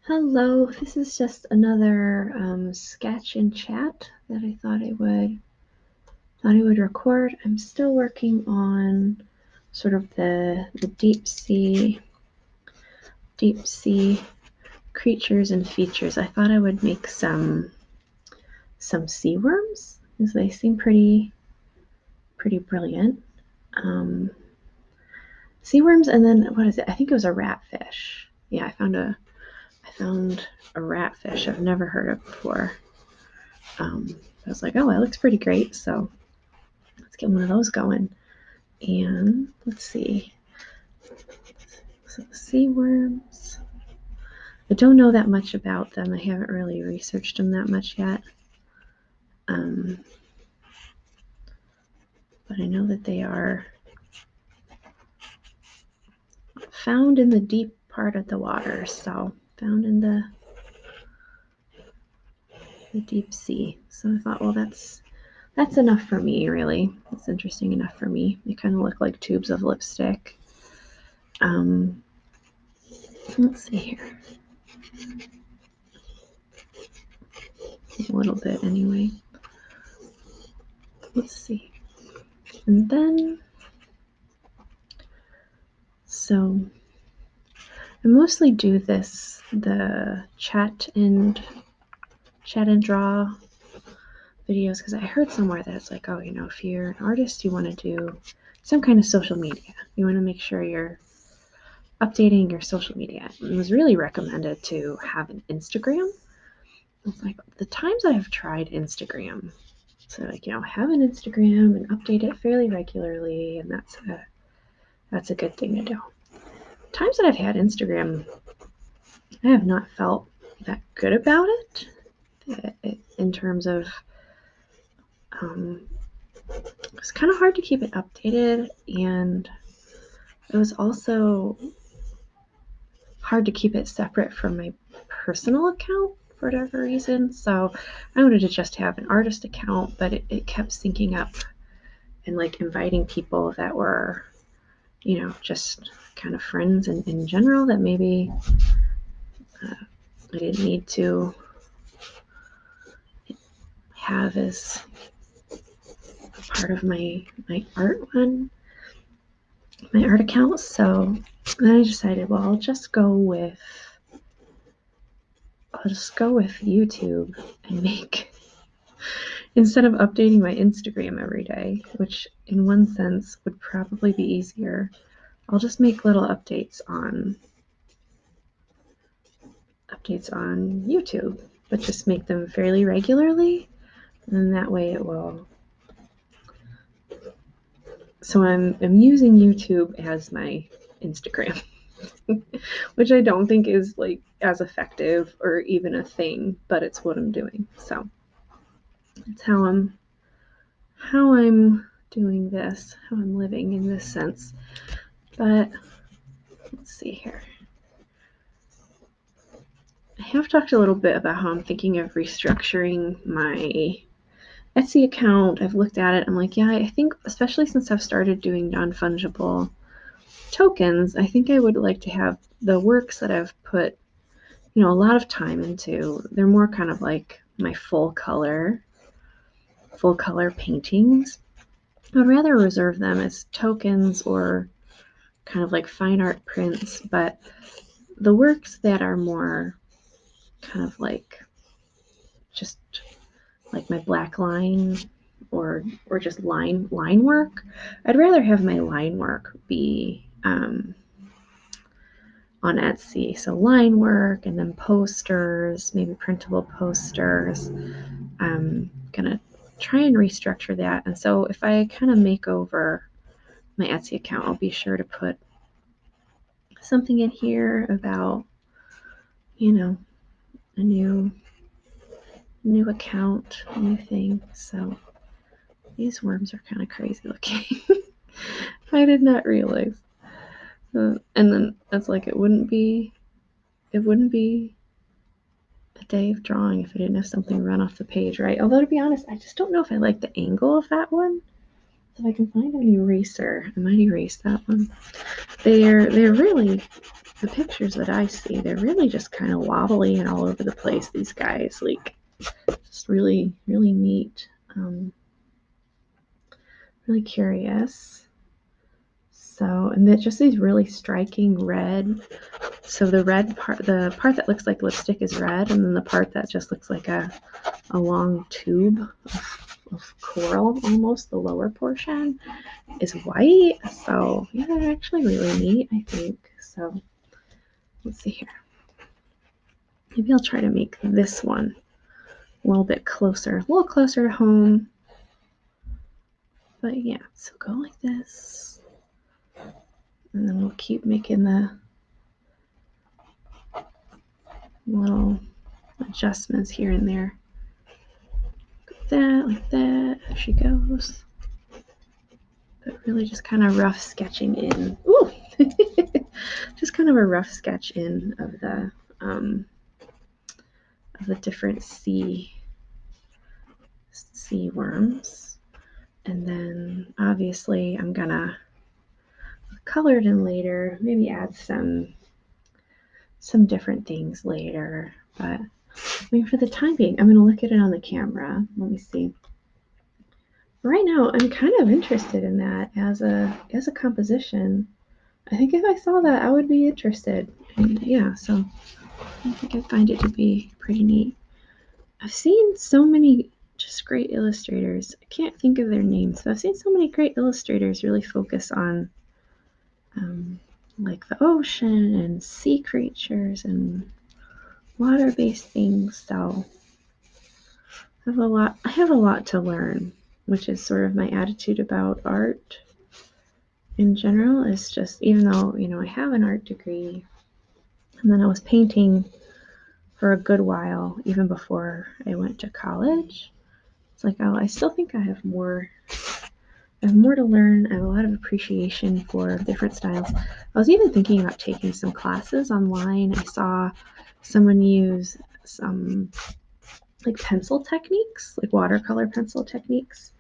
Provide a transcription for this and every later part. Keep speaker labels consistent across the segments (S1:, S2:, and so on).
S1: Hello, this is just another sketch and chat that I thought I would record. I'm still working on sort of the deep sea creatures and features. I thought I would make some sea worms because they seem pretty brilliant. Sea worms, and then what is it? I think it was a ratfish. Yeah, I found a ratfish I've never heard of before. I was like, oh, that looks pretty great. So let's get one of those going. And let's see. So sea worms. I don't know that much about them. I haven't really researched them that much yet. But I know that they are found in the deep part of the water. So found in the deep sea. So I thought, well, that's enough for me, really. It's interesting enough for me. They kind of look like tubes of lipstick. Let's see here. A little bit anyway. Let's see. And then, so I mostly do the chat and draw videos because I heard somewhere that it's like, oh, if you're an artist, you want to do some kind of social media. You want to make sure you're updating your social media. It was really recommended to have an Instagram. It's like the times that I've tried Instagram, so like, have an Instagram and update it fairly regularly, and that's a good thing to do. Times that I've had Instagram, I have not felt that good about it in terms of it's kind of hard to keep it updated, and it was also hard to keep it separate from my personal account for whatever reason. So I wanted to just have an artist account, but it kept syncing up and like inviting people that were, just kind of friends in general that maybe I didn't need to have as part of my art account. So then I decided, well, I'll just go with YouTube and make, instead of updating my Instagram every day, which in one sense would probably be easier, I'll just make little updates on YouTube, but just make them fairly regularly, and that way it will. So I'm using YouTube as my Instagram, which I don't think is like as effective or even a thing, but it's what I'm doing. So it's how I'm doing this, how I'm living in this sense. But let's see here. I have talked a little bit about how I'm thinking of restructuring my Etsy account. I've looked at it. I'm like, yeah, I think especially since I've started doing non-fungible tokens, I think I would like to have the works that I've put, a lot of time into. They're more kind of like my full color paintings. I'd rather reserve them as tokens or kind of like fine art prints, but the works that are more kind of like just like my black line or just line work, I'd rather have my line work be on Etsy. So line work and then posters, maybe printable posters. I'm gonna try and restructure that. And so if I kind of make over my Etsy account, I'll be sure to put something in here about, a new account, new thing. So these worms are kind of crazy looking. I did not realize. And then it's like it wouldn't be a day of drawing if I didn't have something run off the page, right? Although to be honest, I just don't know if I like the angle of that one. So if I can find an eraser, I might erase that one. They're really the pictures that I see, they're really just kind of wobbly and all over the place, these guys. Like, it's really, really neat. Really curious. So, and then just these really striking red. So the red part, the part that looks like lipstick is red, and then the part that just looks like a long tube of coral, almost the lower portion, is white. So yeah, they're actually really neat, I think. So let's see here. Maybe I'll try to make this one a little bit closer, a little closer to home. But yeah, so go like this. And then we'll keep making the little adjustments here and there. Like that. There she goes. But really just kind of rough sketching in. Ooh! Just kind of a rough sketch in of the different sea worms. And then obviously I'm gonna color it in later, maybe add some different things later. But I mean, for the time being, I'm gonna look at it on the camera. Let me see. Right now, I'm kind of interested in that as a composition. I think if I saw that, I would be interested. And yeah, so I think I find it to be pretty neat. I've seen so many just great illustrators. I can't think of their names, but I've seen so many great illustrators really focus on like the ocean and sea creatures and water-based things. So I have a lot to learn, which is sort of my attitude about art in general. Is just, even though, you know, I have an art degree, and then I was painting for a good while, even before I went to college. It's like, oh, I still think I have more to learn. I have a lot of appreciation for different styles. I was even thinking about taking some classes online. I saw someone use some like pencil techniques, like watercolor pencil techniques.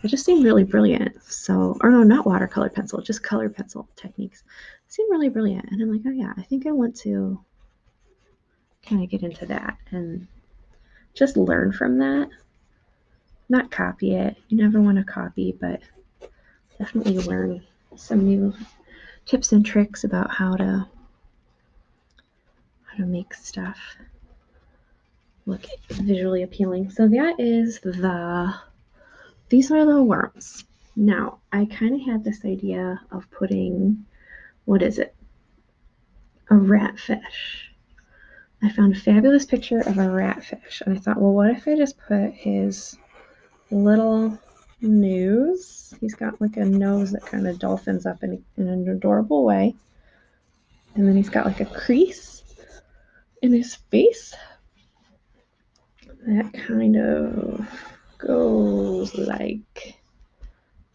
S1: It just seemed really brilliant. So, or no, not watercolor pencil, just color pencil techniques. It seemed really brilliant. And I'm like, oh yeah, I think I want to kind of get into that and just learn from that. Not copy it. You never want to copy, but definitely learn some new tips and tricks about how to make stuff look visually appealing. So that is these are the worms. Now, I kind of had this idea of putting, what is it? A ratfish. I found a fabulous picture of a ratfish, and I thought, well, what if I just put his little nose? He's got like a nose that kind of dolphins up in an adorable way. And then he's got like a crease in his face that kind of goes like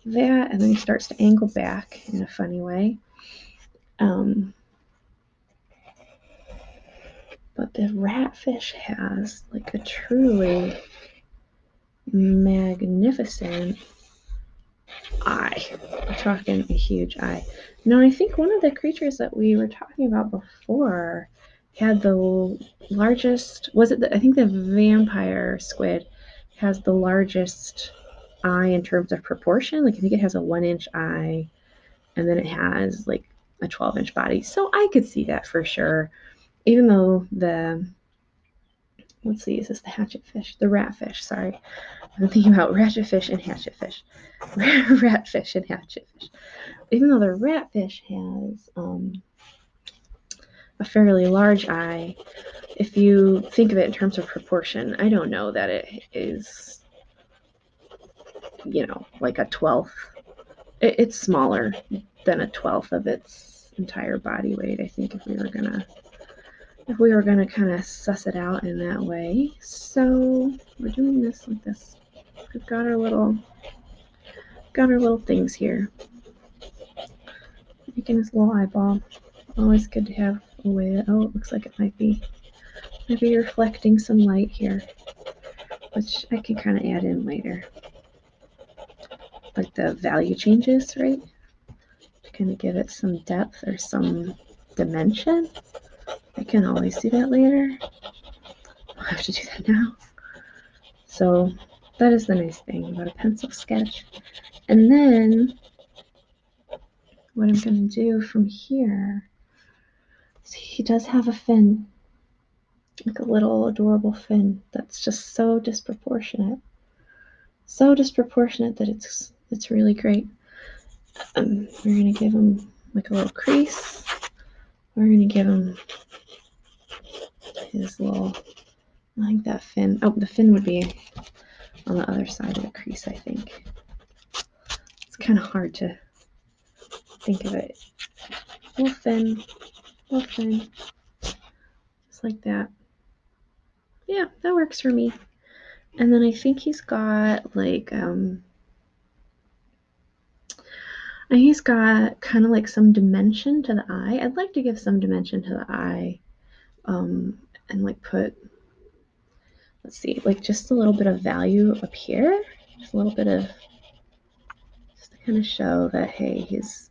S1: that, and then he starts to angle back in a funny way. But the ratfish has like a truly magnificent eye. We're talking a huge eye. Now, I think one of the creatures that we were talking about before had the largest, I think the vampire squid has the largest eye in terms of proportion. Like, I think it has a 1-inch eye, and then it has like a 12-inch body. So I could see that for sure. Even though let's see, is this the hatchetfish? The ratfish, sorry. I'm thinking about ratchetfish and hatchetfish. Ratfish and hatchetfish. Even though the ratfish has a fairly large eye, if you think of it in terms of proportion, I don't know that it is, you know, like a 12th. It's smaller than a 12th of its entire body weight, I think, if we were gonna kind of suss it out in that way. So we're doing this like this. We've got our little things here. Making his little eyeball. Always good to have a way that, oh, it looks like it might be reflecting some light here, which I can kind of add in later. Like the value changes, right? To kind of give it some depth or some dimension. I can always do that later. I'll have to do that now. So that is the nice thing about a pencil sketch. And then what I'm going to do from here, see, he does have a fin, like a little adorable fin that's just so disproportionate. So disproportionate that it's really great. We're going to give him like a little crease. We're going to give him his little, I think that fin, oh, the fin would be on the other side of the crease, I think. It's kind of hard to think of it. Little fin, just like that. Yeah, that works for me. And then I think he's got like, he's got kind of like some dimension to the eye. I'd like to give some dimension to the eye, and like put, let's see, like just a little bit of value up here. Just a little bit of, just to kind of show that, hey, his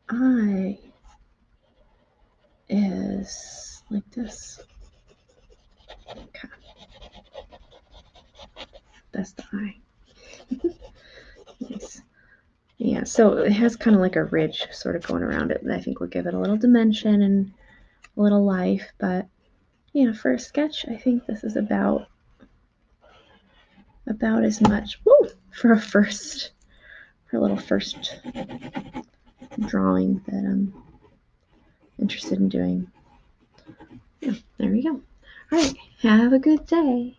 S1: eye is like this. Okay. That's the eye. Nice. Yeah, so it has kind of like a ridge sort of going around it that I think will give it a little dimension and a little life. But, you know, for a sketch, I think this is about as much, for a little first drawing that I'm interested in doing. Yeah, there we go. All right, have a good day.